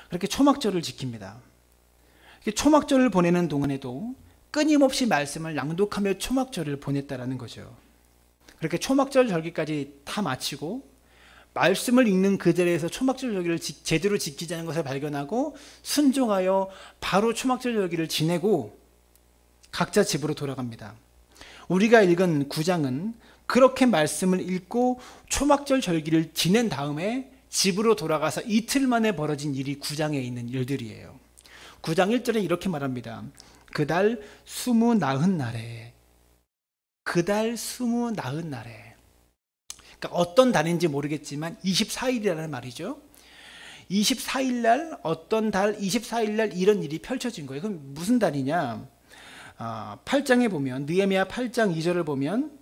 그렇게 초막절을 지킵니다. 초막절을 보내는 동안에도 끊임없이 말씀을 낭독하며 초막절을 보냈다라는 거죠. 그렇게 초막절 절기까지 다 마치고 말씀을 읽는 그 자리에서 초막절 절기를 제대로 지키자는 것을 발견하고 순종하여 바로 초막절 절기를 지내고 각자 집으로 돌아갑니다. 우리가 읽은 9장은 그렇게 말씀을 읽고 초막절 절기를 지낸 다음에 집으로 돌아가서 이틀 만에 벌어진 일이 9장에 있는 일들이에요. 9장 1절에 이렇게 말합니다. 그달 29날에, 그달 29날에, 그러니까 어떤 달인지 모르겠지만 24일이라는 말이죠. 24일날 어떤 달 24일날 이런 일이 펼쳐진 거예요. 그럼 무슨 달이냐? 8장에 보면, 느헤미야 8장 2절을 보면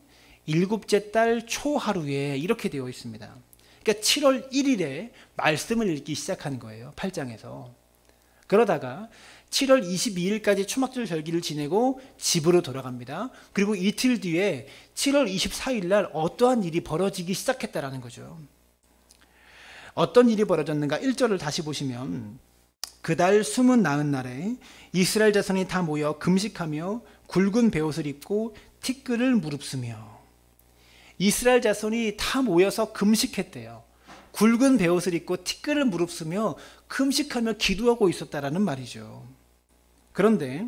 일곱째 달 초하루에 이렇게 되어 있습니다. 그러니까 7월 1일에 말씀을 읽기 시작한 거예요. 8장에서. 그러다가 7월 22일까지 초막절 절기를 지내고 집으로 돌아갑니다. 그리고 이틀 뒤에 7월 24일 날 어떠한 일이 벌어지기 시작했다라는 거죠. 어떤 일이 벌어졌는가? 1절을 다시 보시면 그달 29날에 이스라엘 자손이 다 모여 금식하며 굵은 베옷을 입고 티끌을 무릅쓰며, 이스라엘 자손이 다 모여서 금식했대요. 굵은 베옷을 입고 티끌을 무릅쓰며 금식하며 기도하고 있었다라는 말이죠. 그런데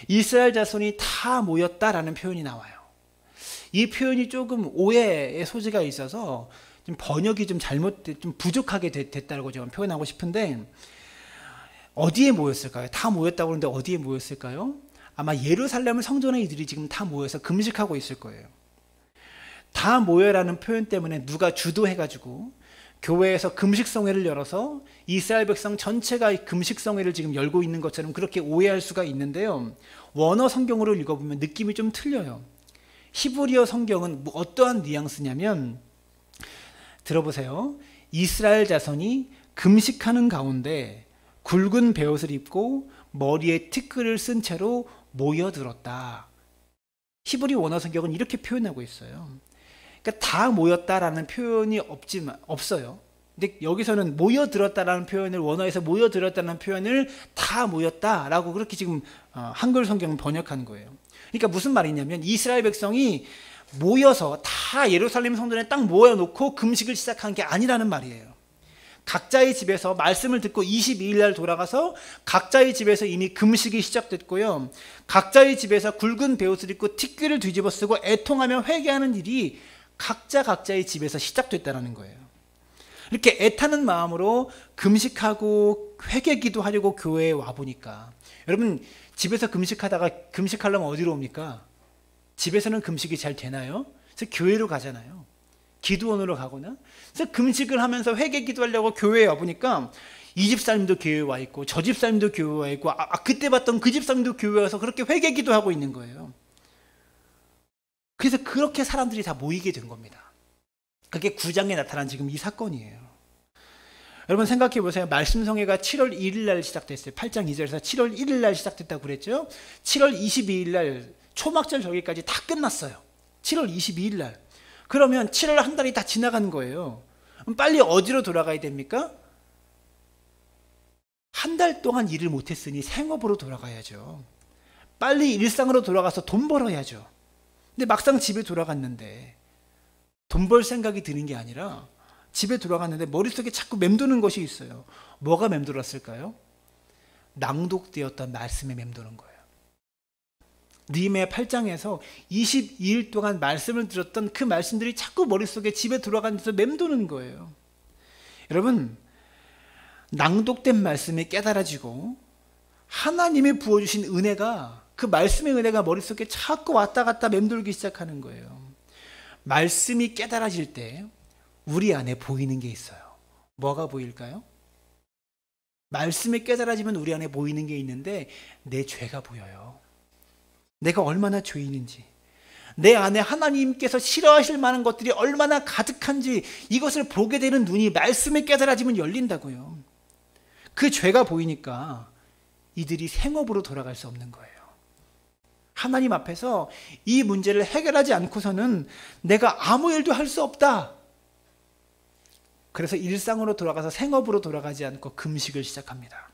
이스라엘 자손이 다 모였다라는 표현이 나와요. 이 표현이 조금 오해의 소지가 있어서 좀 번역이 좀 좀 부족하게 됐다고 좀 표현하고 싶은데, 어디에 모였을까요? 다 모였다고 하는데 어디에 모였을까요? 아마 예루살렘 성전에 이들이 지금 다 모여서 금식하고 있을 거예요. 다 모여라는 표현 때문에 누가 주도해가지고 교회에서 금식성회를 열어서 이스라엘 백성 전체가 금식성회를 지금 열고 있는 것처럼 그렇게 오해할 수가 있는데요. 원어 성경으로 읽어보면 느낌이 좀 틀려요. 히브리어 성경은 어떠한 뉘앙스냐면, 들어보세요. 이스라엘 자손이 금식하는 가운데 굵은 베옷을 입고 머리에 티끌을 쓴 채로 모여들었다. 히브리 원어 성경은 이렇게 표현하고 있어요. 그러니까 다 모였다라는 표현이 없어요. 근데 여기서는 모여들었다라는 표현을, 원어에서 모여들었다는 표현을 다 모였다라고 그렇게 지금 한글 성경은 번역한 거예요. 그러니까 무슨 말이냐면 이스라엘 백성이 모여서 다 예루살렘 성전에 딱 모여놓고 금식을 시작한 게 아니라는 말이에요. 각자의 집에서 말씀을 듣고 22일 날 돌아가서 각자의 집에서 이미 금식이 시작됐고요. 각자의 집에서 굵은 베옷을 입고 티끌을 뒤집어 쓰고 애통하며 회개하는 일이 각자의 집에서 시작됐다는 거예요. 이렇게 애타는 마음으로 금식하고 회개 기도하려고 교회에 와보니까, 여러분 집에서 금식하려면 어디로 옵니까? 집에서는 금식이 잘 되나요? 그래서 교회로 가잖아요. 기도원으로 가거나. 그래서 금식을 하면서 회개 기도하려고 교회에 와보니까 이 집사님도 교회에 와 있고 저 집사님도 교회에 와 있고 그때 봤던 그 집사님도 교회에 와서 그렇게 회개 기도하고 있는 거예요. 그래서 그렇게 사람들이 다 모이게 된 겁니다. 그게 9장에 나타난 지금 이 사건이에요. 여러분 생각해 보세요. 말씀성회가 7월 1일 날 시작됐어요. 8장 2절에서 7월 1일 날 시작됐다고 그랬죠. 7월 22일 날 초막절 절기까지 다 끝났어요. 7월 22일 날. 그러면 7월 한 달이 다 지나간 거예요. 그럼 빨리 어디로 돌아가야 됩니까? 한 달 동안 일을 못했으니 생업으로 돌아가야죠. 빨리 일상으로 돌아가서 돈 벌어야죠. 근데 막상 집에 돌아갔는데 돈 벌 생각이 드는 게 아니라 집에 돌아갔는데 머릿속에 자꾸 맴도는 것이 있어요. 뭐가 맴돌았을까요? 낭독되었던 말씀에 맴도는 거예요. 느헤미야 8장에서 22일 동안 말씀을 들었던 그 말씀들이 자꾸 머릿속에 집에 돌아가면서 맴도는 거예요. 여러분, 낭독된 말씀이 깨달아지고 하나님이 부어주신 은혜가, 그 말씀의 은혜가 머릿속에 자꾸 왔다 갔다 맴돌기 시작하는 거예요. 말씀이 깨달아질 때 우리 안에 보이는 게 있어요. 뭐가 보일까요? 말씀이 깨달아지면 우리 안에 보이는 게 있는데 내 죄가 보여요. 내가 얼마나 죄인인지, 내 안에 하나님께서 싫어하실 만한 것들이 얼마나 가득한지, 이것을 보게 되는 눈이 말씀에 깨달아지면 열린다고요. 그 죄가 보이니까 이들이 생업으로 돌아갈 수 없는 거예요. 하나님 앞에서 이 문제를 해결하지 않고서는 내가 아무 일도 할 수 없다. 그래서 일상으로 돌아가서 생업으로 돌아가지 않고 금식을 시작합니다.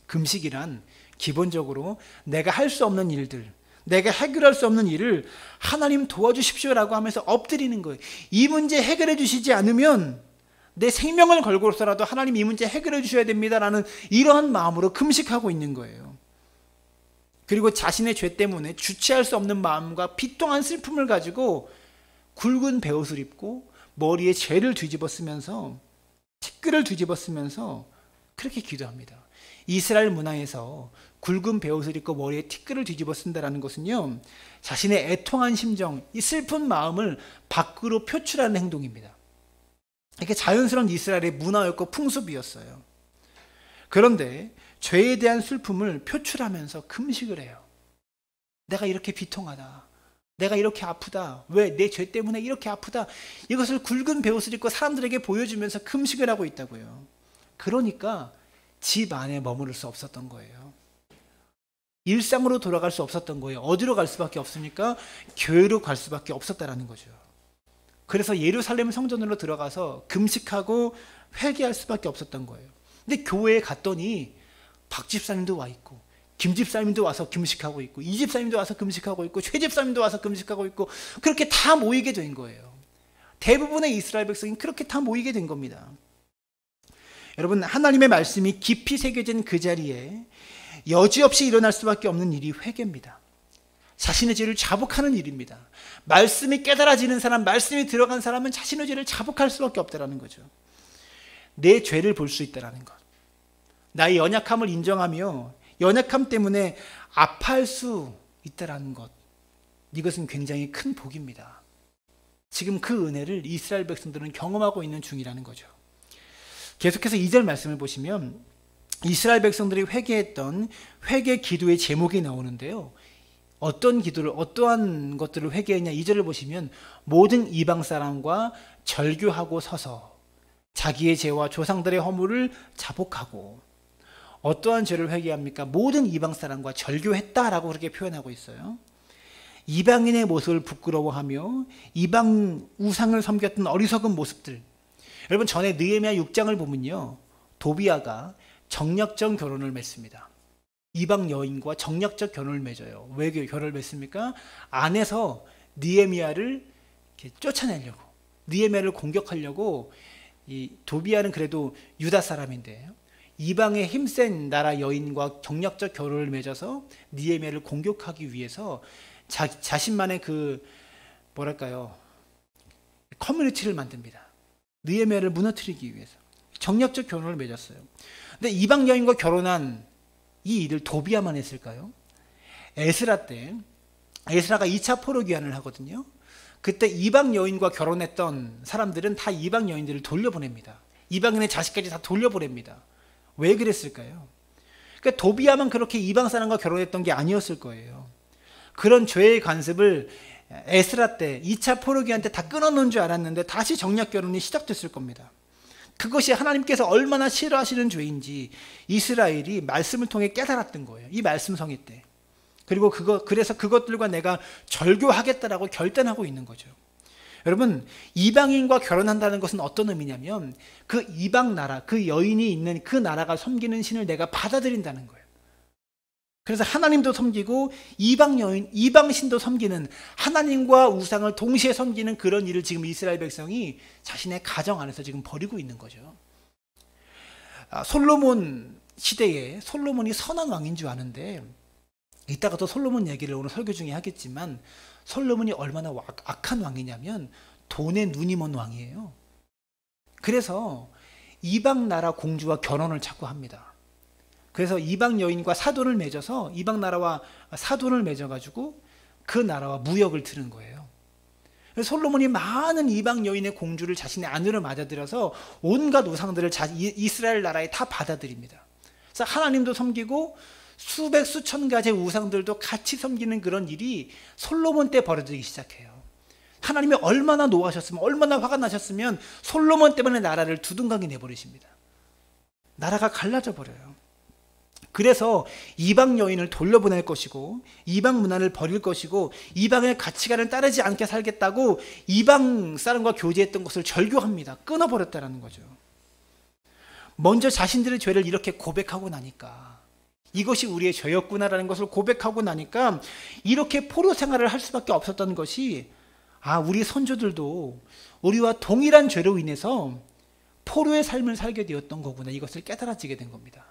금식이란 기본적으로 내가 할 수 없는 일들, 내가 해결할 수 없는 일을 하나님 도와주십시오라고 하면서 엎드리는 거예요. 이 문제 해결해 주시지 않으면 내 생명을 걸고서라도 하나님 이 문제 해결해 주셔야 됩니다라는 이러한 마음으로 금식하고 있는 거예요. 그리고 자신의 죄 때문에 주체할 수 없는 마음과 비통한 슬픔을 가지고 굵은 베옷을 입고 머리에 죄를 뒤집어 쓰면서 티끌을 뒤집어 쓰면서 그렇게 기도합니다. 이스라엘 문화에서 굵은 베옷을 입고 머리에 티끌을 뒤집어 쓴다는 것은요, 자신의 애통한 심정, 이 슬픈 마음을 밖으로 표출하는 행동입니다. 이게 자연스러운 이스라엘의 문화였고 풍습이었어요. 그런데 죄에 대한 슬픔을 표출하면서 금식을 해요. 내가 이렇게 비통하다. 내가 이렇게 아프다. 왜? 내 죄 때문에 이렇게 아프다. 이것을 굵은 베옷을 입고 사람들에게 보여주면서 금식을 하고 있다고요. 그러니까 집 안에 머무를 수 없었던 거예요. 일상으로 돌아갈 수 없었던 거예요. 어디로 갈 수밖에 없으니까 교회로 갈 수밖에 없었다라는 거죠. 그래서 예루살렘 성전으로 들어가서 금식하고 회개할 수밖에 없었던 거예요. 근데 교회에 갔더니 박 집사님도 와 있고, 김 집사님도 와서 금식하고 있고, 이 집사님도 와서 금식하고 있고, 최 집사님도 와서 금식하고 있고, 그렇게 다 모이게 된 거예요. 대부분의 이스라엘 백성이 그렇게 다 모이게 된 겁니다. 여러분, 하나님의 말씀이 깊이 새겨진 그 자리에 여지없이 일어날 수밖에 없는 일이 회개입니다. 자신의 죄를 자복하는 일입니다. 말씀이 깨달아지는 사람, 말씀이 들어간 사람은 자신의 죄를 자복할 수밖에 없다는 거죠. 내 죄를 볼 수 있다는 것, 나의 연약함을 인정하며 연약함 때문에 아파할 수 있다는 것, 이것은 굉장히 큰 복입니다. 지금 그 은혜를 이스라엘 백성들은 경험하고 있는 중이라는 거죠. 계속해서 2절 말씀을 보시면 이스라엘 백성들이 회개했던 회개 기도의 제목이 나오는데요. 어떤 기도를, 어떠한 것들을 회개했냐, 2절을 보시면 모든 이방 사람과 절교하고 서서 자기의 죄와 조상들의 허물을 자복하고, 어떠한 죄를 회개합니까? 모든 이방 사람과 절교했다라고 그렇게 표현하고 있어요. 이방인의 모습을 부끄러워하며 이방 우상을 섬겼던 어리석은 모습들. 여러분, 전에 느헤미야 6장을 보면요, 도비아가 정략적 결혼을 맺습니다. 이방 여인과 정략적 결혼을 맺어요. 왜 결혼을 맺습니까? 안에서 느헤미야를 쫓아내려고, 느헤미야를 공격하려고. 이 도비아는 그래도 유다 사람인데 이방의 힘센 나라 여인과 정략적 결혼을 맺어서 느헤미야를 공격하기 위해서 자신만의 그 뭐랄까요, 커뮤니티를 만듭니다. 느헤미야를 무너뜨리기 위해서 정략적 결혼을 맺었어요. 근데 이방 여인과 결혼한 이 일을 도비아만 했을까요? 에스라 때, 에스라가 2차 포로 귀환을 하거든요. 그때 이방 여인과 결혼했던 사람들은 다 이방 여인들을 돌려보냅니다. 이방인의 자식까지 다 돌려보냅니다. 왜 그랬을까요? 그러니까 도비아만 그렇게 이방 사람과 결혼했던 게 아니었을 거예요. 그런 죄의 관습을 에스라 때 2차 포로 귀환 때 다 끊어놓은 줄 알았는데 다시 정략 결혼이 시작됐을 겁니다. 그것이 하나님께서 얼마나 싫어하시는 죄인지 이스라엘이 말씀을 통해 깨달았던 거예요. 이 말씀 성의 때. 그리고 그래서 그것들과 내가 절교하겠다라고 결단하고 있는 거죠. 여러분, 이방인과 결혼한다는 것은 어떤 의미냐면 그 이방 나라, 그 여인이 있는 그 나라가 섬기는 신을 내가 받아들인다는 거예요. 그래서 하나님도 섬기고 이방 여인, 이방 신도 섬기는, 하나님과 우상을 동시에 섬기는 그런 일을 지금 이스라엘 백성이 자신의 가정 안에서 지금 벌이고 있는 거죠. 솔로몬 시대에 솔로몬이 선한 왕인 줄 아는데, 이따가 또 솔로몬 얘기를 오늘 설교 중에 하겠지만 솔로몬이 얼마나 악한 왕이냐면 돈에 눈이 먼 왕이에요. 그래서 이방 나라 공주와 결혼을 자꾸 합니다. 그래서 이방 여인과 사돈을 맺어서 이방 나라와 사돈을 맺어가지고 그 나라와 무역을 트는 거예요. 솔로몬이 많은 이방 여인의 공주를 자신의 아내로 맞아들여서 온갖 우상들을 이스라엘 나라에 다 받아들입니다. 그래서 하나님도 섬기고 수백 수천 가지의 우상들도 같이 섬기는 그런 일이 솔로몬 때 벌어지기 시작해요. 하나님이 얼마나 노하셨으면, 얼마나 화가 나셨으면 솔로몬 때문에 나라를 두둥강이 내버리십니다. 나라가 갈라져 버려요. 그래서 이방 여인을 돌려보낼 것이고 이방 문화를 버릴 것이고 이방의 가치관을 따르지 않게 살겠다고 이방 사람과 교제했던 것을 절교합니다. 끊어버렸다는 거죠. 먼저 자신들의 죄를 이렇게 고백하고 나니까, 이것이 우리의 죄였구나라는 것을 고백하고 나니까 이렇게 포로 생활을 할 수밖에 없었던 것이, 우리 선조들도 우리와 동일한 죄로 인해서 포로의 삶을 살게 되었던 거구나, 이것을 깨달아지게 된 겁니다.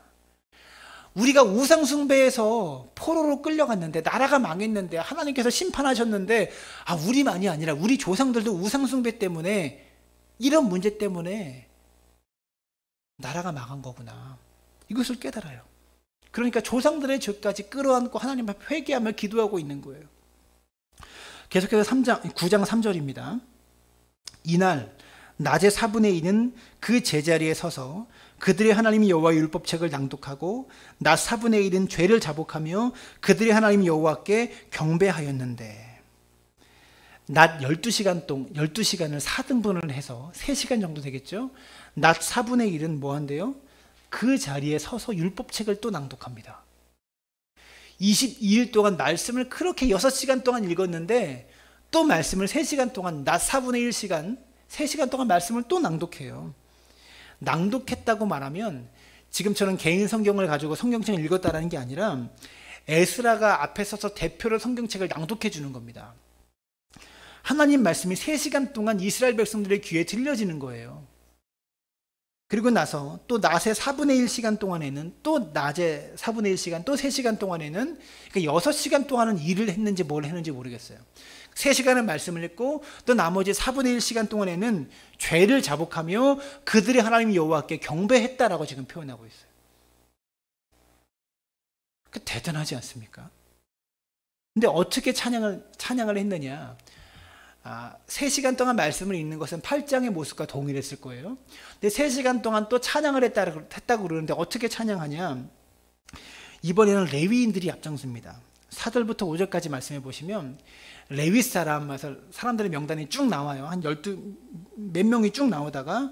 우리가 우상숭배에서 포로로 끌려갔는데, 나라가 망했는데, 하나님께서 심판하셨는데, 우리만이 아니라 우리 조상들도 우상숭배 때문에, 이런 문제 때문에 나라가 망한 거구나, 이것을 깨달아요. 그러니까 조상들의 죄까지 끌어안고 하나님 앞에 회개하며 기도하고 있는 거예요. 계속해서 9장 3절입니다. 이날 낮의 4분의 2는 그 제자리에 서서 그들의 하나님 여호와의 율법책을 낭독하고 낮 4분의 1은 죄를 자복하며 그들의 하나님 여호와께 경배하였는데, 낮 12시간을 4등분을 해서 3시간 정도 되겠죠. 낮 4분의 1은 뭐 한대요? 그 자리에 서서 율법책을 또 낭독합니다. 22일 동안 말씀을 그렇게 6시간 동안 읽었는데 또 말씀을 3시간 동안, 낮 4분의 1시간, 3시간 동안 말씀을 또 낭독해요. 낭독했다고 말하면 지금처럼 개인 성경을 가지고 성경책을 읽었다라는 게 아니라 에스라가 앞에 서서 대표로 성경책을 낭독해 주는 겁니다. 하나님 말씀이 3시간 동안 이스라엘 백성들의 귀에 들려지는 거예요. 그리고 나서 또 낮의 4분의 1시간 동안에는, 또 낮의 4분의 1시간, 또 3시간 동안에는, 그러니까 6시간 동안은 일을 했는지 뭘 했는지 모르겠어요. 3시간은 말씀을 했고 또 나머지 4분의 1시간 동안에는 죄를 자복하며 그들의 하나님 여호와께 경배했다라고 지금 표현하고 있어요. 대단하지 않습니까? 근데 어떻게 찬양을 했느냐? 3시간 동안 말씀을 읽는 것은 8장의 모습과 동일했을 거예요. 근데 3시간 동안 또 찬양을 했다고 그러는데 어떻게 찬양하냐? 이번에는 레위인들이 앞장섭니다. 4절부터 5절까지 말씀해 보시면 레위 사람들의 명단이 쭉 나와요. 한 12몇 명이 쭉 나오다가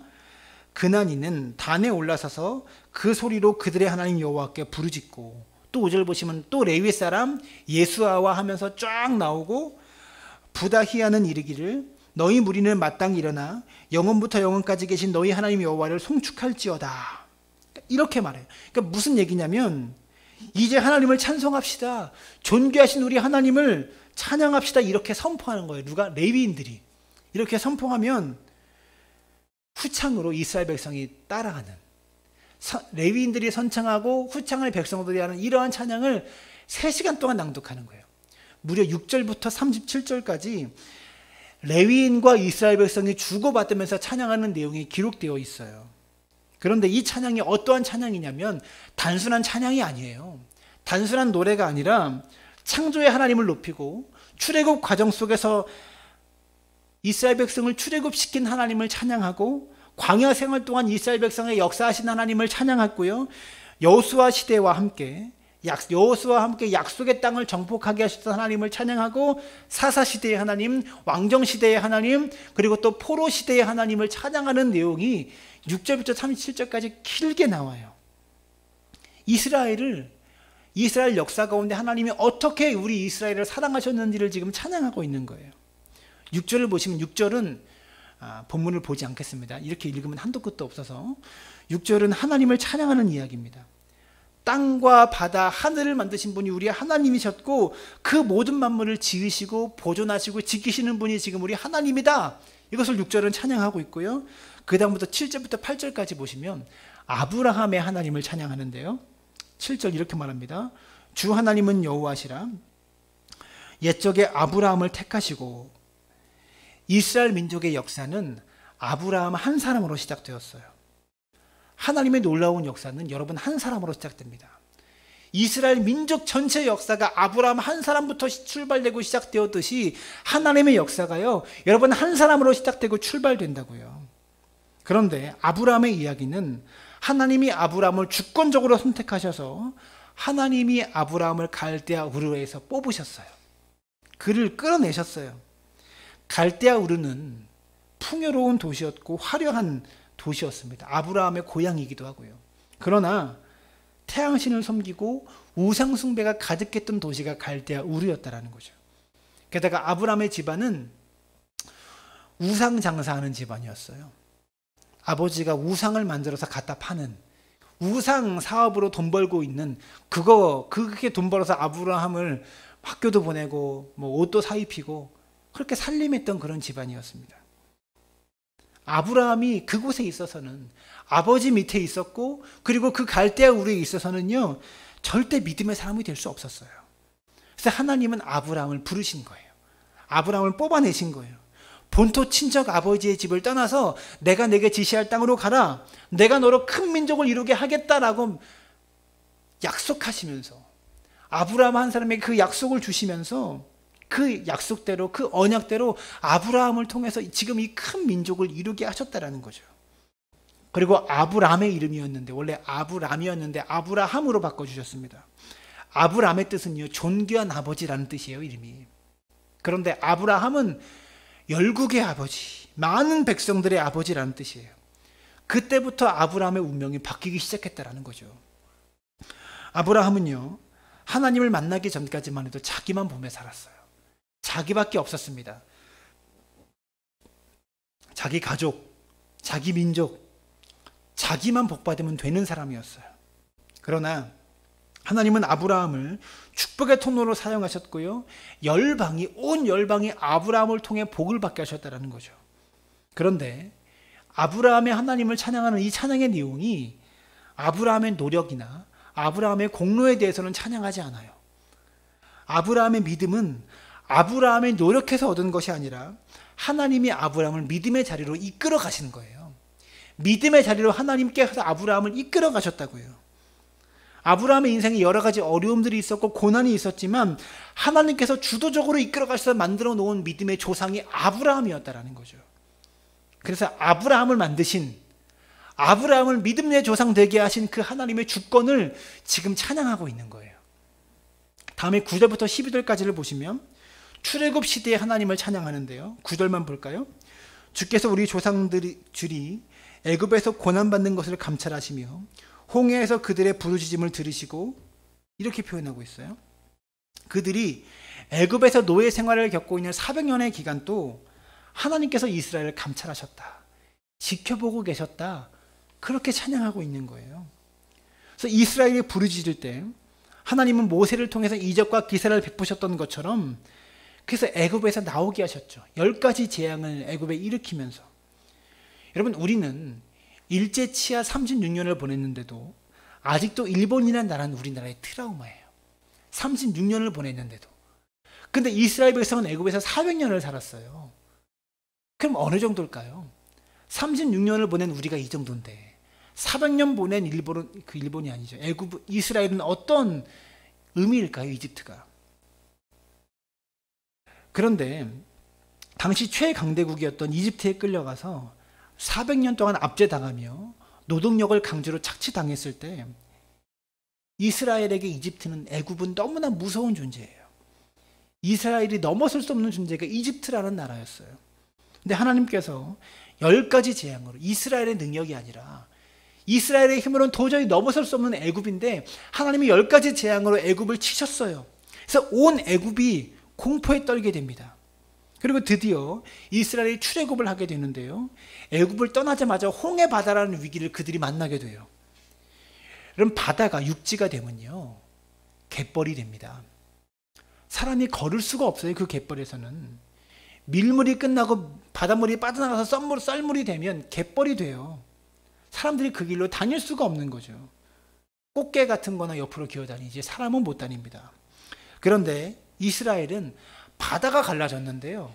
그나니는 단에 올라서서 그 소리로 그들의 하나님 여호와께 부르짖고, 또 5절 보시면 또 레위 사람 예수아와 하면서 쫙 나오고, 부다히야는 이르기를 너희 무리는 마땅히 일어나 영원부터 영원까지 계신 너희 하나님 여호와를 송축할지어다, 이렇게 말해요. 그러니까 무슨 얘기냐면 이제 하나님을 찬송합시다, 존귀하신 우리 하나님을 찬양합시다, 이렇게 선포하는 거예요. 누가? 레위인들이. 이렇게 선포하면 후창으로 이스라엘 백성이 따라하는, 레위인들이 선창하고 후창을 백성들이 하는 이러한 찬양을 3시간 동안 낭독하는 거예요. 무려 6절부터 37절까지 레위인과 이스라엘 백성이 주고받으면서 찬양하는 내용이 기록되어 있어요. 그런데 이 찬양이 어떠한 찬양이냐면 단순한 찬양이 아니에요. 단순한 노래가 아니라 창조의 하나님을 높이고 출애굽 과정 속에서 이스라엘 백성을 출애굽시킨 하나님을 찬양하고, 광야 생활 동안 이스라엘 백성의 역사하신 하나님을 찬양했고요, 여호수아 시대와 함께 약속의 땅을 정복하게 하셨던 하나님을 찬양하고, 사사시대의 하나님, 왕정시대의 하나님, 그리고 또 포로시대의 하나님을 찬양하는 내용이 6절부터 37절까지 길게 나와요. 이스라엘 역사 가운데 하나님이 어떻게 우리 이스라엘을 사랑하셨는지를 지금 찬양하고 있는 거예요. 6절을 보시면, 6절은 본문을 보지 않겠습니다. 이렇게 읽으면 한도 끝도 없어서 6절은 하나님을 찬양하는 이야기입니다. 땅과 바다, 하늘을 만드신 분이 우리 하나님이셨고 그 모든 만물을 지으시고 보존하시고 지키시는 분이 지금 우리 하나님이다, 이것을 6절은 찬양하고 있고요. 그 다음부터 7절부터 8절까지 보시면 아브라함의 하나님을 찬양하는데요. 7절 이렇게 말합니다. 주 하나님은 여호와시라. 옛적에 아브라함을 택하시고, 이스라엘 민족의 역사는 아브라함 한 사람으로 시작되었어요. 하나님의 놀라운 역사는 여러분 한 사람으로 시작됩니다. 이스라엘 민족 전체 역사가 아브라함 한 사람부터 출발되고 시작되었듯이 하나님의 역사가요, 여러분 한 사람으로 시작되고 출발된다고요. 그런데 아브라함의 이야기는 하나님이 아브라함을 주권적으로 선택하셔서 하나님이 아브라함을 갈대아 우르에서 뽑으셨어요. 그를 끌어내셨어요. 갈대아 우르는 풍요로운 도시였고 화려한 도시였습니다. 아브라함의 고향이기도 하고요. 그러나 태양신을 섬기고 우상 숭배가 가득했던 도시가 갈대아 우르였다라는 거죠. 게다가 아브라함의 집안은 우상 장사하는 집안이었어요. 아버지가 우상을 만들어서 갖다 파는 우상 사업으로 돈 벌고 있는 그게 돈 벌어서 아브라함을 학교도 보내고 뭐 옷도 사 입히고 그렇게 살림했던 그런 집안이었습니다. 아브라함이 그곳에 있어서는 아버지 밑에 있었고 그리고 그 갈대아 우르에 있어서는요 절대 믿음의 사람이 될 수 없었어요. 그래서 하나님은 아브라함을 부르신 거예요. 아브라함을 뽑아내신 거예요. 본토 친척 아버지의 집을 떠나서 내가 내게 지시할 땅으로 가라. 내가 너로 큰 민족을 이루게 하겠다라고 약속하시면서 아브라함 한 사람에게 그 약속을 주시면서 그 약속대로 그 언약대로 아브라함을 통해서 지금 이 큰 민족을 이루게 하셨다라는 거죠. 그리고 아브람의 이름이었는데 원래 아브람이었는데 아브라함으로 바꿔주셨습니다. 아브람의 뜻은요 존귀한 아버지라는 뜻이에요. 이름이. 그런데 아브라함은 열국의 아버지, 많은 백성들의 아버지라는 뜻이에요. 그때부터 아브라함의 운명이 바뀌기 시작했다라는 거죠. 아브라함은요 하나님을 만나기 전까지만 해도 자기만 보며 살았어요. 자기밖에 없었습니다. 자기 가족, 자기 민족, 자기만 복받으면 되는 사람이었어요. 그러나 하나님은 아브라함을 축복의 통로로 사용하셨고요. 온 열방이 아브라함을 통해 복을 받게 하셨다는 거죠. 그런데 아브라함의 하나님을 찬양하는 이 찬양의 내용이 아브라함의 노력이나 아브라함의 공로에 대해서는 찬양하지 않아요. 아브라함의 믿음은 아브라함이 노력해서 얻은 것이 아니라 하나님이 아브라함을 믿음의 자리로 이끌어 가시는 거예요. 믿음의 자리로 하나님께서 아브라함을 이끌어 가셨다고요. 아브라함의 인생에 여러 가지 어려움들이 있었고 고난이 있었지만 하나님께서 주도적으로 이끌어 가셔서 만들어 놓은 믿음의 조상이 아브라함이었다라는 거죠. 그래서 아브라함을 만드신 아브라함을 믿음의 조상 되게 하신 그 하나님의 주권을 지금 찬양하고 있는 거예요. 다음에 9절부터 12절까지를 보시면 출애굽 시대의 하나님을 찬양하는데요. 9절만 볼까요? 주께서 우리 조상들이 애굽에서 고난받는 것을 감찰하시며 홍해에서 그들의 부르짖음을 들으시고 이렇게 표현하고 있어요. 그들이 애굽에서 노예 생활을 겪고 있는 400년의 기간도 하나님께서 이스라엘을 감찰하셨다. 지켜보고 계셨다. 그렇게 찬양하고 있는 거예요. 그래서 이스라엘이 부르짖을 때 하나님은 모세를 통해서 이적과 기사를 베푸셨던 것처럼 그래서 애굽에서 나오게 하셨죠. 10가지 재앙을 애굽에 일으키면서. 여러분 우리는 일제 치하 36년을 보냈는데도 아직도 일본이라는 나라는 우리나라의 트라우마예요. 36년을 보냈는데도. 근데 이스라엘 백성은 애굽에서 400년을 살았어요. 그럼 어느 정도일까요? 36년을 보낸 우리가 이 정도인데 400년 보낸 일본이 아니죠. 이스라엘은 어떤 의미일까요? 이집트가. 그런데 당시 최강대국이었던 이집트에 끌려가서 400년 동안 압제당하며 노동력을 강제로 착취당했을 때 이스라엘에게 이집트는 애굽은 너무나 무서운 존재예요. 이스라엘이 넘어설 수 없는 존재가 이집트라는 나라였어요. 근데 하나님께서 10가지 재앙으로 이스라엘의 능력이 아니라 이스라엘의 힘으로는 도저히 넘어설 수 없는 애굽인데 하나님이 10가지 재앙으로 애굽을 치셨어요. 그래서 온 애굽이 공포에 떨게 됩니다. 그리고 드디어 이스라엘이 출애굽을 하게 되는데요. 애굽을 떠나자마자 홍해 바다라는 위기를 그들이 만나게 돼요. 그럼 바다가 육지가 되면요. 갯벌이 됩니다. 사람이 걸을 수가 없어요. 그 갯벌에서는. 밀물이 끝나고 바닷물이 빠져나가서 썰물이 되면 갯벌이 돼요. 사람들이 그 길로 다닐 수가 없는 거죠. 꽃게 같은 거나 옆으로 기어다니지 사람은 못 다닙니다. 그런데 이스라엘은 바다가 갈라졌는데요.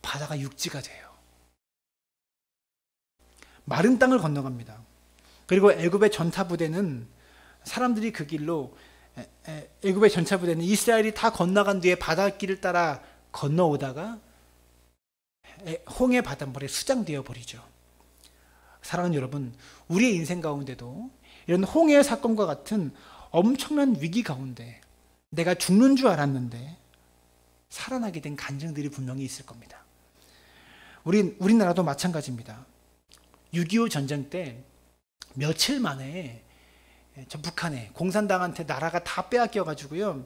바다가 육지가 돼요. 마른 땅을 건너갑니다. 그리고 애굽의 전차부대는 사람들이 그 길로 애굽의 전차부대는 이스라엘이 다 건너간 뒤에 바닷길을 따라 건너오다가 홍해 바닷물에 수장되어 버리죠. 사랑하는 여러분, 우리의 인생 가운데도 이런 홍해 사건과 같은 엄청난 위기 가운데 내가 죽는 줄 알았는데 살아나게 된 간증들이 분명히 있을 겁니다. 우리나라도 마찬가지입니다. 6.25 전쟁 때 며칠 만에 저 북한에 공산당한테 나라가 다 빼앗겨 가지고요.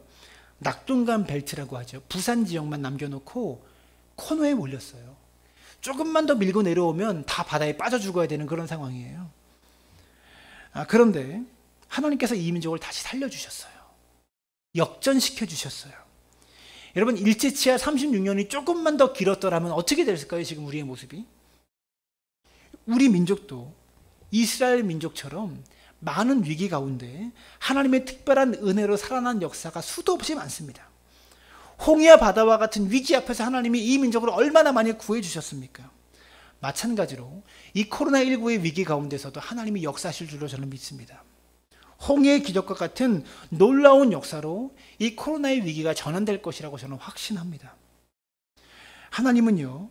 낙동강 벨트라고 하죠. 부산 지역만 남겨놓고 코너에 몰렸어요. 조금만 더 밀고 내려오면 다 바다에 빠져 죽어야 되는 그런 상황이에요. 그런데 하나님께서 이 민족을 다시 살려주셨어요. 역전시켜 주셨어요. 여러분, 일제치하 36년이 조금만 더 길었더라면 어떻게 됐을까요? 지금 우리의 모습이? 우리 민족도 이스라엘 민족처럼 많은 위기 가운데 하나님의 특별한 은혜로 살아난 역사가 수도 없이 많습니다. 홍해와 바다와 같은 위기 앞에서 하나님이 이 민족을 얼마나 많이 구해주셨습니까? 마찬가지로 이 코로나19의 위기 가운데서도 하나님이 역사하실 줄로 저는 믿습니다. 홍해의 기적과 같은 놀라운 역사로 이 코로나의 위기가 전환될 것이라고 저는 확신합니다. 하나님은요,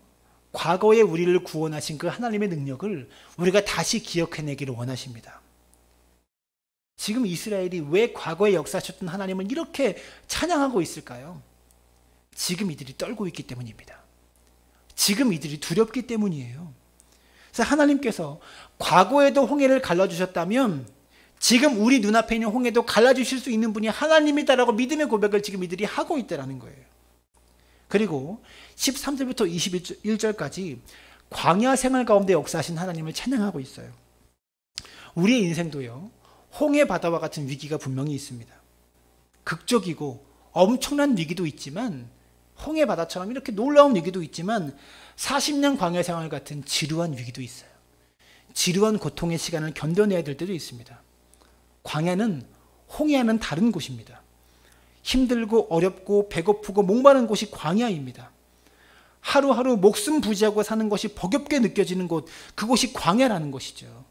과거에 우리를 구원하신 그 하나님의 능력을 우리가 다시 기억해내기를 원하십니다. 지금 이스라엘이 왜 과거에 역사하셨던 하나님을 이렇게 찬양하고 있을까요? 지금 이들이 떨고 있기 때문입니다. 지금 이들이 두렵기 때문이에요. 그래서 하나님께서 과거에도 홍해를 갈라주셨다면 지금 우리 눈앞에 있는 홍해도 갈라주실 수 있는 분이 하나님이다라고 믿음의 고백을 지금 이들이 하고 있다는 거예요. 그리고 13절부터 21절까지 광야 생활 가운데 역사하신 하나님을 찬양하고 있어요. 우리의 인생도요, 홍해 바다와 같은 위기가 분명히 있습니다. 극적이고 엄청난 위기도 있지만, 홍해 바다처럼 이렇게 놀라운 위기도 있지만 40년 광야 생활 같은 지루한 위기도 있어요. 지루한 고통의 시간을 견뎌내야 될 때도 있습니다. 광야는 홍해와는 다른 곳입니다. 힘들고 어렵고 배고프고 목마른 곳이 광야입니다. 하루하루 목숨 부지하고 사는 것이 버겁게 느껴지는 곳, 그곳이 광야라는 것이죠.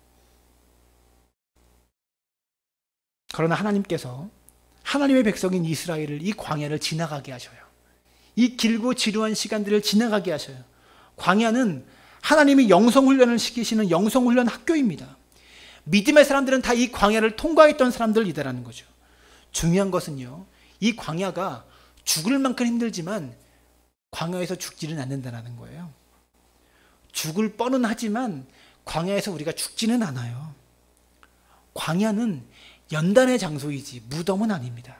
그러나 하나님께서 하나님의 백성인 이스라엘을 이 광야를 지나가게 하셔요. 이 길고 지루한 시간들을 지나가게 하셔요. 광야는 하나님이 영성훈련을 시키시는 영성훈련 학교입니다. 믿음의 사람들은 다 이 광야를 통과했던 사람들이다라는 거죠. 중요한 것은요, 이 광야가 죽을 만큼 힘들지만 광야에서 죽지는 않는다는 거예요. 죽을 뻔은 하지만 광야에서 우리가 죽지는 않아요. 광야는 연단의 장소이지 무덤은 아닙니다.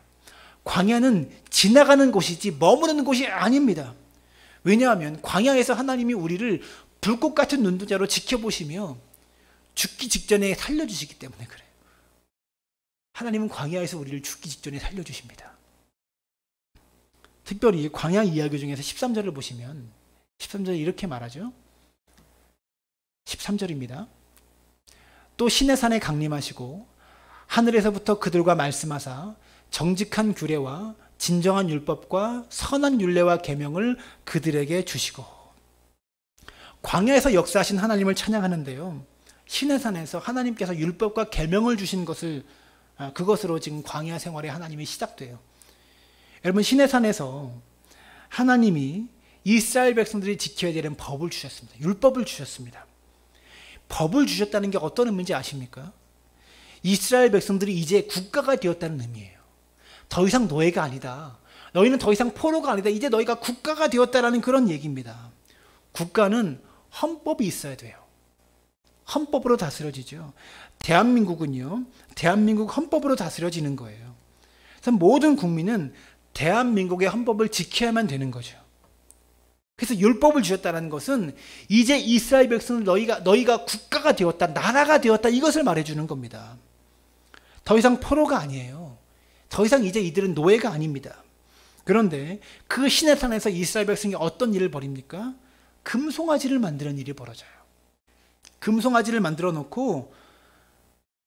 광야는 지나가는 곳이지 머무르는 곳이 아닙니다. 왜냐하면 광야에서 하나님이 우리를 불꽃 같은 눈동자로 지켜보시며 죽기 직전에 살려주시기 때문에 그래요. 하나님은 광야에서 우리를 죽기 직전에 살려주십니다. 특별히 광야 이야기 중에서 13절을 보시면 13절에 이렇게 말하죠. 13절입니다. 또 시내산에 강림하시고 하늘에서부터 그들과 말씀하사 정직한 규례와 진정한 율법과 선한 율례와 계명을 그들에게 주시고. 광야에서 역사하신 하나님을 찬양하는데요, 시내산에서 하나님께서 율법과 계명을 주신 것을 그것으로 지금 광야 생활의 하나님이 시작돼요. 여러분, 시내산에서 하나님이 이스라엘 백성들이 지켜야 되는 법을 주셨습니다. 율법을 주셨습니다. 법을 주셨다는 게 어떤 의미인지 아십니까? 이스라엘 백성들이 이제 국가가 되었다는 의미예요. 더 이상 노예가 아니다. 너희는 더 이상 포로가 아니다. 이제 너희가 국가가 되었다라는 그런 얘기입니다. 국가는 헌법이 있어야 돼요. 헌법으로 다스려지죠. 대한민국은요, 대한민국 헌법으로 다스려지는 거예요. 그래서 모든 국민은 대한민국의 헌법을 지켜야만 되는 거죠. 그래서 율법을 주셨다는 것은 이제 이스라엘 백성은 너희가 국가가 되었다, 나라가 되었다, 이것을 말해주는 겁니다. 더 이상 포로가 아니에요. 더 이상 이제 이들은 노예가 아닙니다. 그런데 그 시내산에서 이스라엘 백성이 어떤 일을 벌입니까? 금송아지를 만드는 일이 벌어져요. 금송아지를 만들어 놓고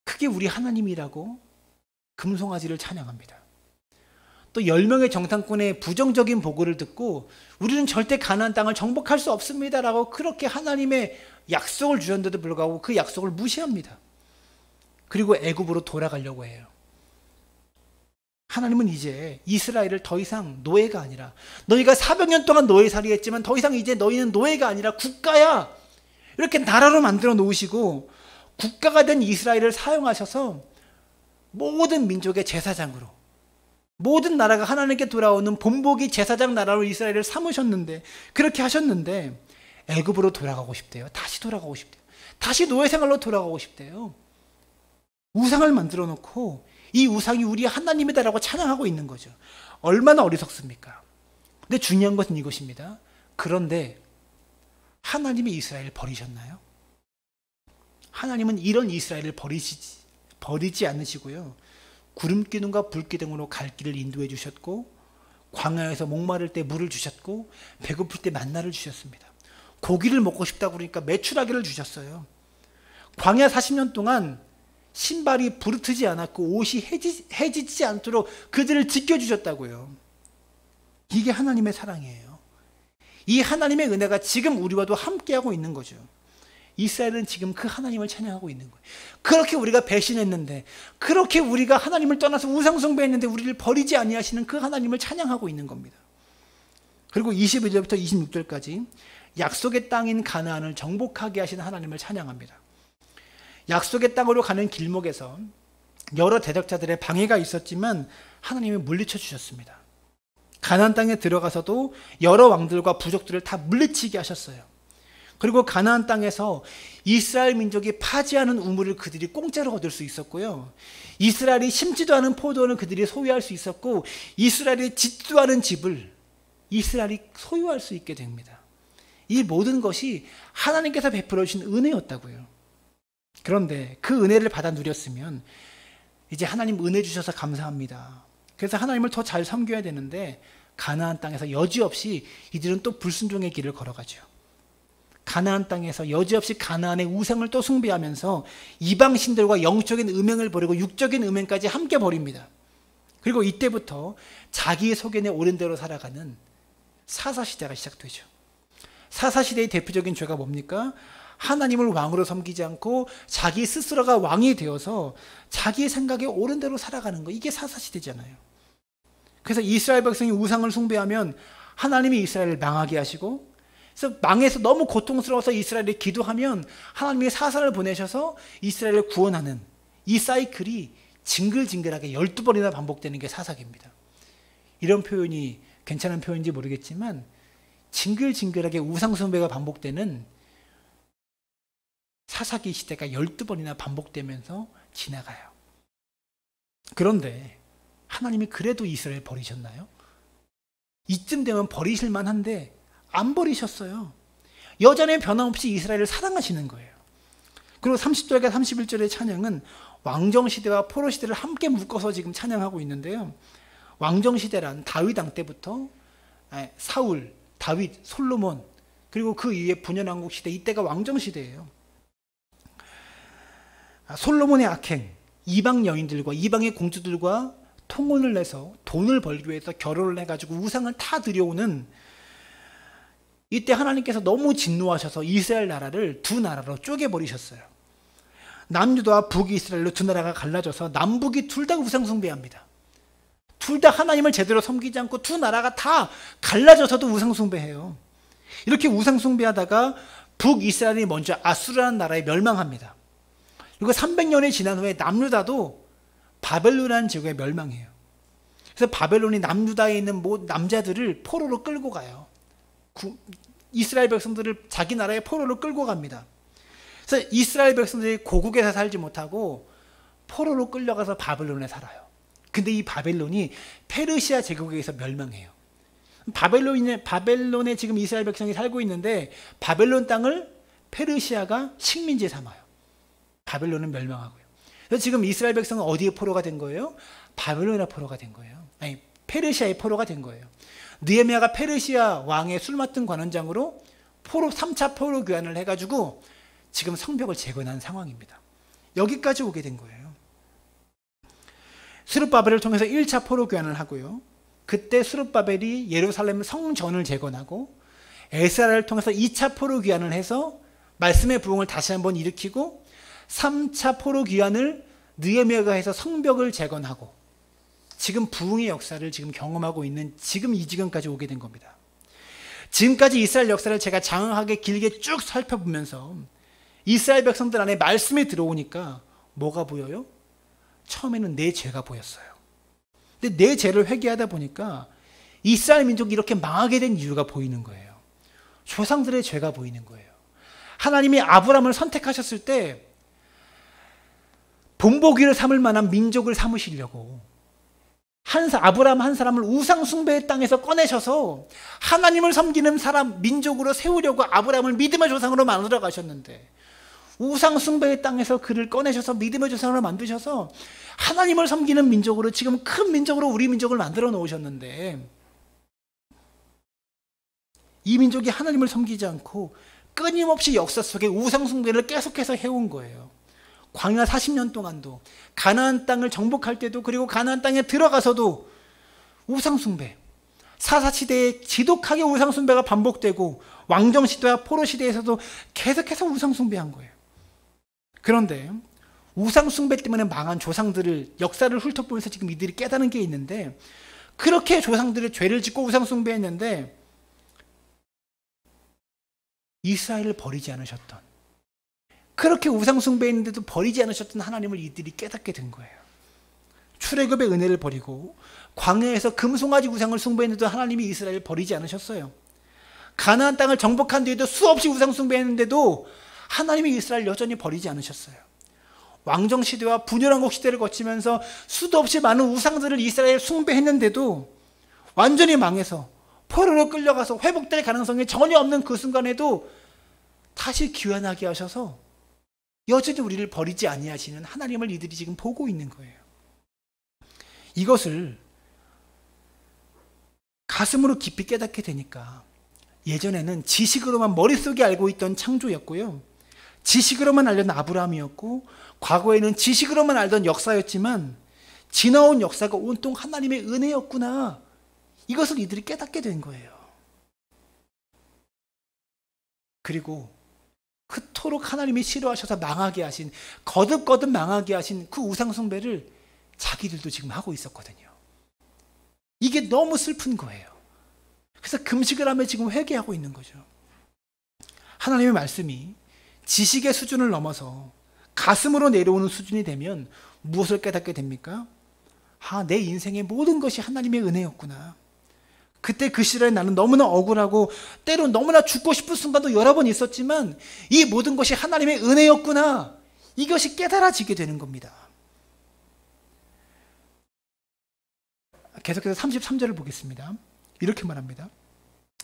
크게 우리 하나님이라고 금송아지를 찬양합니다. 또 10명의 정탐꾼의 부정적인 보고를 듣고 우리는 절대 가나안 땅을 정복할 수 없습니다라고 그렇게 하나님의 약속을 주셨는데도 불구하고 그 약속을 무시합니다. 그리고 애굽으로 돌아가려고 해요. 하나님은 이제 이스라엘을 더 이상 노예가 아니라, 너희가 400년 동안 노예살이 했지만 더 이상 이제 너희는 노예가 아니라 국가야, 이렇게 나라로 만들어 놓으시고 국가가 된 이스라엘을 사용하셔서 모든 민족의 제사장으로, 모든 나라가 하나님께 돌아오는 본보기 제사장 나라로 이스라엘을 삼으셨는데, 그렇게 하셨는데 애굽으로 돌아가고 싶대요. 다시 돌아가고 싶대요. 다시 노예 생활로 돌아가고 싶대요. 우상을 만들어 놓고 이 우상이 우리 하나님이다라고 찬양하고 있는 거죠. 얼마나 어리석습니까? 근데 중요한 것은 이것입니다. 그런데 하나님이 이스라엘을 버리셨나요? 하나님은 이런 이스라엘을 버리지 않으시고요. 구름 기둥과 불 기둥으로 갈 길을 인도해 주셨고, 광야에서 목마를 때 물을 주셨고, 배고플 때 만나를 주셨습니다. 고기를 먹고 싶다고 그러니까 메추라기를 주셨어요. 광야 40년 동안 신발이 부르트지 않았고 옷이 해지지 않도록 그들을 지켜주셨다고요. 이게 하나님의 사랑이에요. 이 하나님의 은혜가 지금 우리와도 함께하고 있는 거죠. 이스라엘은 지금 그 하나님을 찬양하고 있는 거예요. 그렇게 우리가 배신했는데, 그렇게 우리가 하나님을 떠나서 우상숭배했는데 우리를 버리지 아니하시는 그 하나님을 찬양하고 있는 겁니다. 그리고 21절부터 26절까지 약속의 땅인 가나안을 정복하게 하신 하나님을 찬양합니다. 약속의 땅으로 가는 길목에서 여러 대적자들의 방해가 있었지만 하나님이 물리쳐 주셨습니다. 가나안 땅에 들어가서도 여러 왕들과 부족들을 다 물리치게 하셨어요. 그리고 가나안 땅에서 이스라엘 민족이 파지하는 우물을 그들이 공짜로 얻을 수 있었고요. 이스라엘이 심지도 않은 포도는 그들이 소유할 수 있었고, 이스라엘이 짓지도 않은 집을 이스라엘이 소유할 수 있게 됩니다. 이 모든 것이 하나님께서 베풀어 주신 은혜였다고요. 그런데 그 은혜를 받아 누렸으면 이제 하나님 은혜 주셔서 감사합니다. 그래서 하나님을 더 잘 섬겨야 되는데, 가나안 땅에서 여지없이 이들은 또 불순종의 길을 걸어가죠. 가나안 땅에서 여지없이 가나안의 우상을 또 숭배하면서 이방 신들과 영적인 음행을 버리고 육적인 음행까지 함께 버립니다. 그리고 이때부터 자기의 소견에 옳은 대로 살아가는 사사시대가 시작되죠. 사사시대의 대표적인 죄가 뭡니까? 하나님을 왕으로 섬기지 않고 자기 스스로가 왕이 되어서 자기의 생각에 옳은 대로 살아가는 거, 이게 사사시대잖아요. 그래서 이스라엘 백성이 우상을 숭배하면 하나님이 이스라엘을 망하게 하시고, 그래서 망해서 너무 고통스러워서 이스라엘이 기도하면 하나님이 사사를 보내셔서 이스라엘을 구원하는 이 사이클이 징글징글하게 12번이나 반복되는 게 사사기입니다. 이런 표현이 괜찮은 표현인지 모르겠지만 징글징글하게 우상숭배가 반복되는 사사기 시대가 12번이나 반복되면서 지나가요. 그런데 하나님이 그래도 이스라엘 버리셨나요? 이쯤 되면 버리실 만한데 안 버리셨어요. 여전히 변함없이 이스라엘을 사랑하시는 거예요. 그리고 30절과 31절의 찬양은 왕정시대와 포로시대를 함께 묶어서 지금 찬양하고 있는데요. 왕정시대란 다윗 왕 때부터 사울, 다윗, 솔로몬, 그리고 그 이후에 분연왕국 시대, 이때가 왕정시대예요. 솔로몬의 악행, 이방 여인들과 이방의 공주들과 통혼을 내서 돈을 벌기 위해서 결혼을 해가지고 우상을 다 들여오는, 이때 하나님께서 너무 진노하셔서 이스라엘 나라를 두 나라로 쪼개버리셨어요. 남유다와 북이스라엘로 두 나라가 갈라져서 남북이 둘 다 우상 숭배합니다. 둘 다 하나님을 제대로 섬기지 않고 두 나라가 다 갈라져서도 우상 숭배해요. 이렇게 우상 숭배하다가 북이스라엘이 먼저 아수르라는 나라에 멸망합니다. 그리고 300년이 지난 후에 남유다도 바벨론이라는 제국에 멸망해요. 그래서 바벨론이 남유다에 있는 남자들을 포로로 끌고 가요. 이스라엘 백성들을 자기 나라에 포로로 끌고 갑니다. 그래서 이스라엘 백성들이 고국에서 살지 못하고 포로로 끌려가서 바벨론에 살아요. 근데 이 바벨론이 페르시아 제국에 의해서 멸망해요. 바벨론에 지금 이스라엘 백성이 살고 있는데 바벨론 땅을 페르시아가 식민지에 삼아요. 바벨론은 멸망하고요. 그래서 지금 이스라엘 백성은 어디에 포로가 된 거예요? 바벨론에 포로가 된 거예요. 아니, 페르시아의 포로가 된 거예요. 느헤미야가 페르시아 왕의 술 맡은 관원장으로 3차 포로 교환을 해가지고 지금 성벽을 재건한 상황입니다. 여기까지 오게 된 거예요. 스룹바벨을 통해서 1차 포로 교환을 하고요. 그때 스룹바벨이 예루살렘 성전을 재건하고, 에스라를 통해서 2차 포로 귀환을 해서 말씀의 부흥을 다시 한번 일으키고, 3차 포로 귀환을 느헤미야가 해서 성벽을 재건하고, 지금 부흥의 역사를 지금 경험하고 있는 지금 이 지경까지 오게 된 겁니다. 지금까지 이스라엘 역사를 제가 장황하게 길게 쭉 살펴보면서 이스라엘 백성들 안에 말씀이 들어오니까 뭐가 보여요? 처음에는 내 죄가 보였어요. 근데 내 죄를 회개하다 보니까 이스라엘 민족이 이렇게 망하게 된 이유가 보이는 거예요. 조상들의 죄가 보이는 거예요. 하나님이 아브라함을 선택하셨을 때 본보기를 삼을 만한 민족을 삼으시려고 아브라함 한 사람을 우상 숭배의 땅에서 꺼내셔서 하나님을 섬기는 사람 민족으로 세우려고 아브라함을 믿음의 조상으로 만들어 가셨는데, 우상 숭배의 땅에서 그를 꺼내셔서 믿음의 조상으로 만드셔서 하나님을 섬기는 민족으로, 지금 큰 민족으로 우리 민족을 만들어 놓으셨는데, 이 민족이 하나님을 섬기지 않고 끊임없이 역사 속에 우상 숭배를 계속해서 해온 거예요. 광야 40년 동안도, 가나안 땅을 정복할 때도, 그리고 가나안 땅에 들어가서도 우상 숭배, 사사시대에 지독하게 우상 숭배가 반복되고, 왕정 시대와 포로 시대에서도 계속해서 우상 숭배한 거예요. 그런데 우상 숭배 때문에 망한 조상들을, 역사를 훑어보면서 지금 이들이 깨닫는 게 있는데, 그렇게 조상들의 죄를 짓고 우상 숭배했는데 이스라엘을 버리지 않으셨던, 그렇게 우상 숭배했는데도 버리지 않으셨던 하나님을 이들이 깨닫게 된 거예요. 출애굽의 은혜를 버리고 광야에서 금송아지 우상을 숭배했는데도 하나님이 이스라엘을 버리지 않으셨어요. 가나안 땅을 정복한 뒤에도 수없이 우상 숭배했는데도 하나님이 이스라엘 여전히 버리지 않으셨어요. 왕정 시대와 분열왕국 시대를 거치면서 수도 없이 많은 우상들을 이스라엘 숭배했는데도 완전히 망해서 포로로 끌려가서 회복될 가능성이 전혀 없는 그 순간에도 다시 귀환하게 하셔서 여전히 우리를 버리지 아니하시는 하나님을 이들이 지금 보고 있는 거예요. 이것을 가슴으로 깊이 깨닫게 되니까, 예전에는 지식으로만 머릿속에 알고 있던 창조였고요, 지식으로만 알던 아브라함이었고, 과거에는 지식으로만 알던 역사였지만 지나온 역사가 온통 하나님의 은혜였구나, 이것을 이들이 깨닫게 된 거예요. 그리고 그토록 하나님이 싫어하셔서 망하게 하신, 거듭거듭 망하게 하신 그 우상 숭배를 자기들도 지금 하고 있었거든요. 이게 너무 슬픈 거예요. 그래서 금식을 하며 지금 회개하고 있는 거죠. 하나님의 말씀이 지식의 수준을 넘어서 가슴으로 내려오는 수준이 되면 무엇을 깨닫게 됩니까? 내 인생의 모든 것이 하나님의 은혜였구나. 그때 그 시절에 나는 너무나 억울하고 때로 너무나 죽고 싶은 순간도 여러 번 있었지만 이 모든 것이 하나님의 은혜였구나, 이것이 깨달아지게 되는 겁니다. 계속해서 33절을 보겠습니다. 이렇게 말합니다.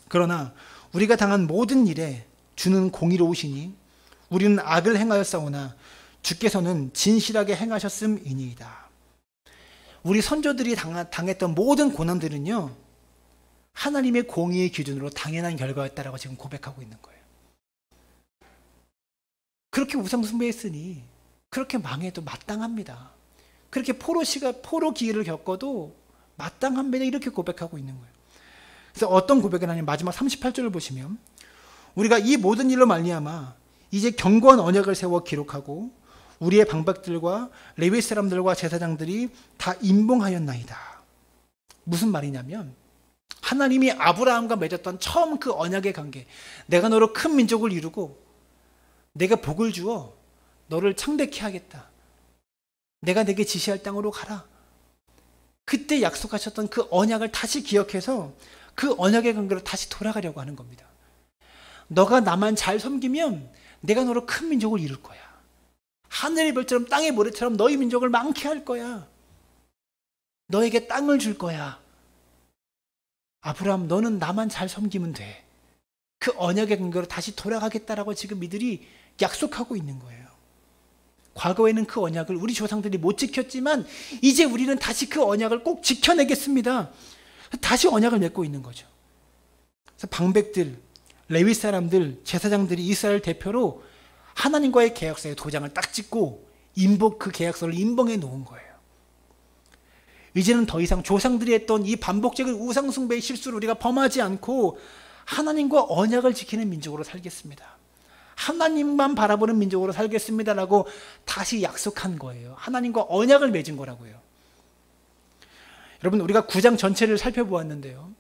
그러나 우리가 당한 모든 일에 주는 공의로우시니 우리는 악을 행하였사오나 주께서는 진실하게 행하셨음이니이다. 우리 선조들이 당했던 모든 고난들은요, 하나님의 공의의 기준으로 당연한 결과였다라고 지금 고백하고 있는 거예요. 그렇게 우상 숭배했으니 그렇게 망해도 마땅합니다. 그렇게 포로 기회를 겪어도 마땅합니다, 이렇게 고백하고 있는 거예요. 그래서 어떤 고백을 하냐면 마지막 38절을 보시면, 우리가 이 모든 일로 말미암아 이제 견고한 언약을 세워 기록하고 우리의 방백들과 레위 사람들과 제사장들이 다 임봉하였나이다. 무슨 말이냐면, 하나님이 아브라함과 맺었던 처음 그 언약의 관계, 내가 너로 큰 민족을 이루고 내가 복을 주어 너를 창대케 하겠다, 내가 내게 지시할 땅으로 가라, 그때 약속하셨던 그 언약을 다시 기억해서 그 언약의 관계로 다시 돌아가려고 하는 겁니다. 너가 나만 잘 섬기면 내가 너로 큰 민족을 이룰 거야, 하늘의 별처럼 땅의 모래처럼 너희 민족을 많게 할 거야, 너에게 땅을 줄 거야, 아브라함 너는 나만 잘 섬기면 돼, 그 언약의 근거로 다시 돌아가겠다라고 지금 이들이 약속하고 있는 거예요. 과거에는 그 언약을 우리 조상들이 못 지켰지만 이제 우리는 다시 그 언약을 꼭 지켜내겠습니다. 다시 언약을 맺고 있는 거죠. 그래서 방백들, 레위 사람들, 제사장들이 이스라엘 대표로 하나님과의 계약서에 도장을 딱 찍고 그 계약서를 임봉해 놓은 거예요. 이제는 더 이상 조상들이 했던 이 반복적인 우상 숭배의 실수를 우리가 범하지 않고 하나님과 언약을 지키는 민족으로 살겠습니다. 하나님만 바라보는 민족으로 살겠습니다라고 다시 약속한 거예요. 하나님과 언약을 맺은 거라고요. 여러분, 우리가 9장 전체를 살펴보았는데요,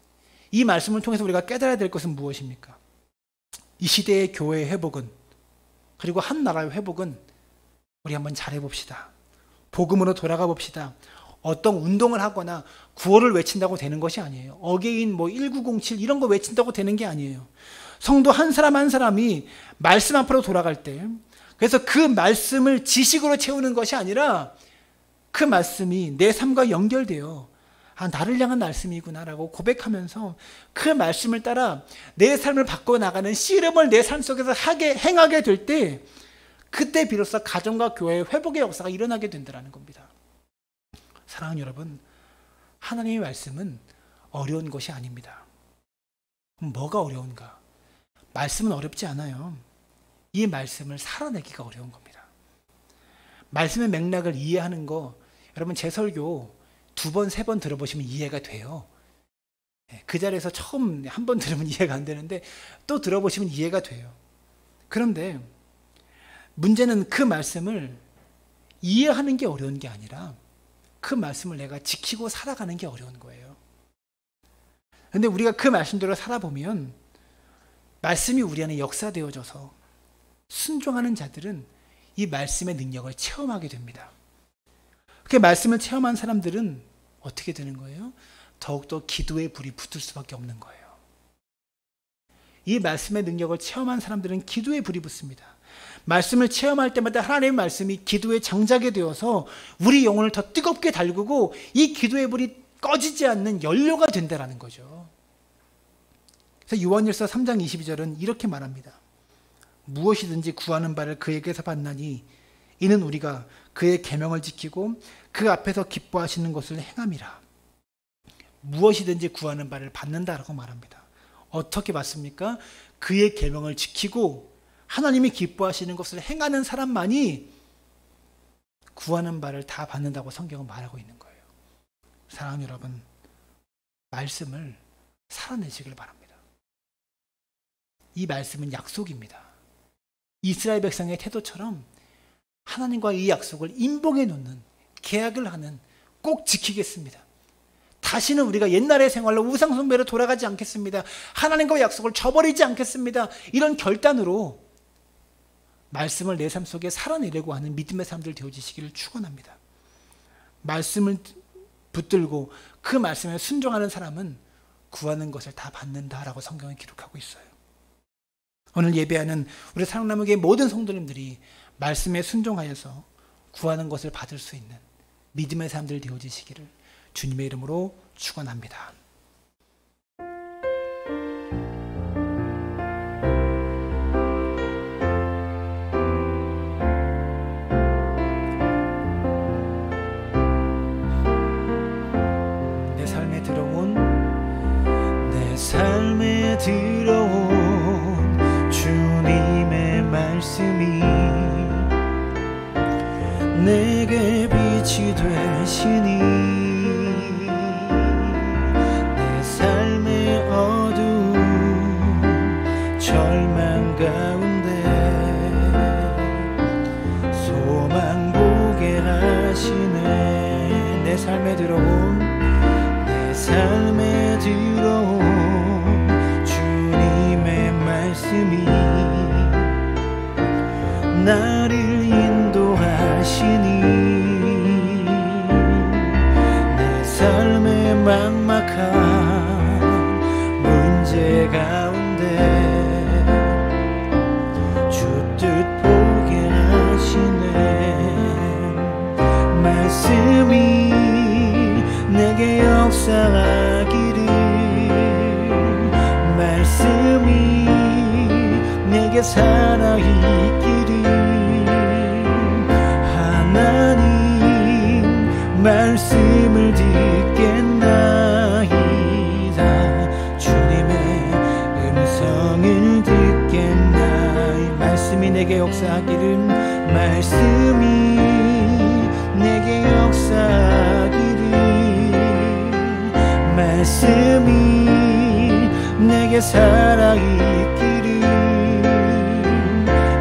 이 말씀을 통해서 우리가 깨달아야 될 것은 무엇입니까? 이 시대의 교회의 회복은, 그리고 한 나라의 회복은 우리 한번 잘해봅시다. 복음으로 돌아가 봅시다. 어떤 운동을 하거나 구호를 외친다고 되는 것이 아니에요. 어게인 1907 이런 거 외친다고 되는 게 아니에요. 성도 한 사람 한 사람이 말씀 앞으로 돌아갈 때 그래서 그 말씀을 지식으로 채우는 것이 아니라 그 말씀이 내 삶과 연결되어 나를 향한 말씀이구나라고 고백하면서 그 말씀을 따라 내 삶을 바꿔나가는 씨름을 내 삶 속에서 행하게 될 때, 그때 비로소 가정과 교회의 회복의 역사가 일어나게 된다는 겁니다. 사랑하는 여러분, 하나님의 말씀은 어려운 것이 아닙니다. 그럼 뭐가 어려운가? 말씀은 어렵지 않아요. 이 말씀을 살아내기가 어려운 겁니다. 말씀의 맥락을 이해하는 거, 여러분 제 설교 2번, 3번 들어보시면 이해가 돼요. 그 자리에서 처음 한 번 들으면 이해가 안 되는데 또 들어보시면 이해가 돼요. 그런데 문제는 그 말씀을 이해하는 게 어려운 게 아니라 그 말씀을 내가 지키고 살아가는 게 어려운 거예요. 그런데 우리가 그 말씀대로 살아보면 말씀이 우리 안에 역사되어져서 순종하는 자들은 이 말씀의 능력을 체험하게 됩니다. 그렇게 말씀을 체험한 사람들은 어떻게 되는 거예요? 더욱더 기도의 불이 붙을 수밖에 없는 거예요. 이 말씀의 능력을 체험한 사람들은 기도의 불이 붙습니다. 말씀을 체험할 때마다 하나님의 말씀이 기도의 장작이 되어서 우리 영혼을 더 뜨겁게 달구고 이 기도의 불이 꺼지지 않는 연료가 된다는 거죠. 그래서 요한일서 3장 22절은 이렇게 말합니다. 무엇이든지 구하는 바를 그에게서 받나니 이는 우리가 그의 계명을 지키고 그 앞에서 기뻐하시는 것을 행함이라. 무엇이든지 구하는 바를 받는다라고 말합니다. 어떻게 받습니까? 그의 계명을 지키고 하나님이 기뻐하시는 것을 행하는 사람만이 구하는 바를 다 받는다고 성경은 말하고 있는 거예요. 사랑하는 여러분, 말씀을 살아내시길 바랍니다. 이 말씀은 약속입니다. 이스라엘 백성의 태도처럼 하나님과 이 약속을 임봉해 놓는, 계약을 하는, 꼭 지키겠습니다. 다시는 우리가 옛날의 생활로 우상 숭배로 돌아가지 않겠습니다. 하나님과의 약속을 저버리지 않겠습니다. 이런 결단으로 말씀을 내 삶 속에 살아내려고 하는 믿음의 사람들 되어지시기를 축원합니다. 말씀을 붙들고 그 말씀에 순종하는 사람은 구하는 것을 다 받는다라고 성경은 기록하고 있어요. 오늘 예배하는 우리 사랑나무교회 모든 성도님들이 말씀에 순종하여서 구하는 것을 받을 수 있는 믿음의 사람들 되어지시기를 주님의 이름으로 축원합니다. 내 삶에 들어온 주님의 말씀이 내게 빛이 되시니 내 삶의 어두운 절망 가운데 소망 보게 하시네. 내 삶에 들어온 주님의 말씀이 나를 인도하시니 내 삶의 막막한 문제 가운데 주 뜻 보게 하시네. 말씀이 내게 역사하기를, 말씀이 내게 살아있기를, 하나님 말씀을 듣겠나이다. 주님의 음성을 듣겠나이. 말씀이 내게 역사하기를, 말씀이 내게 역사하기를, 말씀이 내게 살아있기를,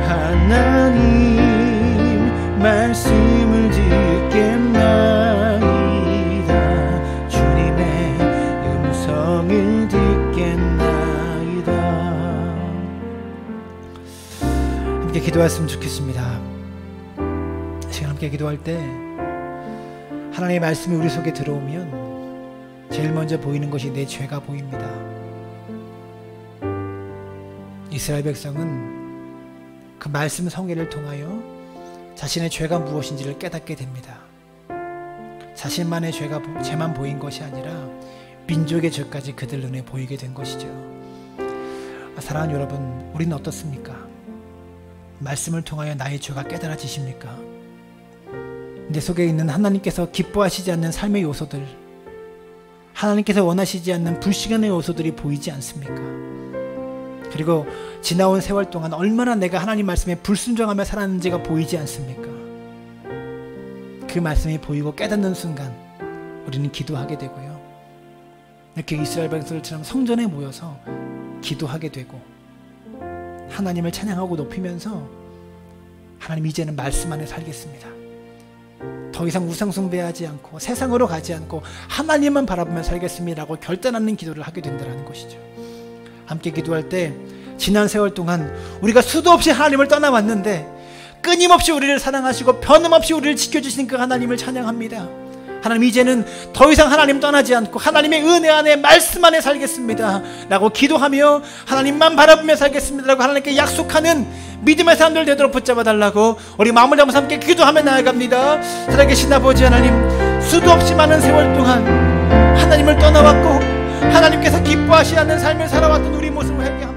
하나님 말씀을 듣겠나이다. 주님의 음성을 듣겠나이다. 함께 기도했으면 좋겠습니다. 시간 함께 기도할 때 하나님의 말씀이 우리 속에 들어오면 제일 먼저 보이는 것이 내 죄가 보입니다. 이스라엘 백성은 그 그 말씀 성회를 통하여 자신의 죄가 무엇인지를 깨닫게 됩니다. 자신만의 죄만 보인 것이 아니라 민족의 죄까지 그들 눈에 보이게 된 것이죠. 사랑하는 여러분, 우리는 어떻습니까? 말씀을 통하여 나의 죄가 깨달아지십니까? 내 속에 있는 하나님께서 기뻐하시지 않는 삶의 요소들, 하나님께서 원하시지 않는 불신의 요소들이 보이지 않습니까? 그리고 지나온 세월 동안 얼마나 내가 하나님 말씀에 불순종하며 살았는지가 보이지 않습니까? 그 말씀이 보이고 깨닫는 순간 우리는 기도하게 되고요, 이렇게 이스라엘 백성들처럼 성전에 모여서 기도하게 되고 하나님을 찬양하고 높이면서 하나님, 이제는 말씀 안에 살겠습니다. 더 이상 우상 숭배하지 않고 세상으로 가지 않고 하나님만 바라보며 살겠습니다라고 결단하는 기도를 하게 된다는 것이죠. 함께 기도할 때 지난 세월 동안 우리가 수도 없이 하나님을 떠나왔는데 끊임없이 우리를 사랑하시고 변함없이 우리를 지켜주신 그 하나님을 찬양합니다. 하나님, 이제는 더 이상 하나님 떠나지 않고 하나님의 은혜 안에 말씀 안에 살겠습니다 라고 기도하며 하나님만 바라보며 살겠습니다 라고 하나님께 약속하는 믿음의 사람들 되도록 붙잡아 달라고 우리 마음을 담아서 함께 기도하며 나아갑니다. 살아계신 아버지 하나님, 수도 없이 많은 세월 동안 하나님을 떠나왔고 하나님께서 기뻐하시지 않는 삶을 살아왔던 우리 모습을 회개합니다.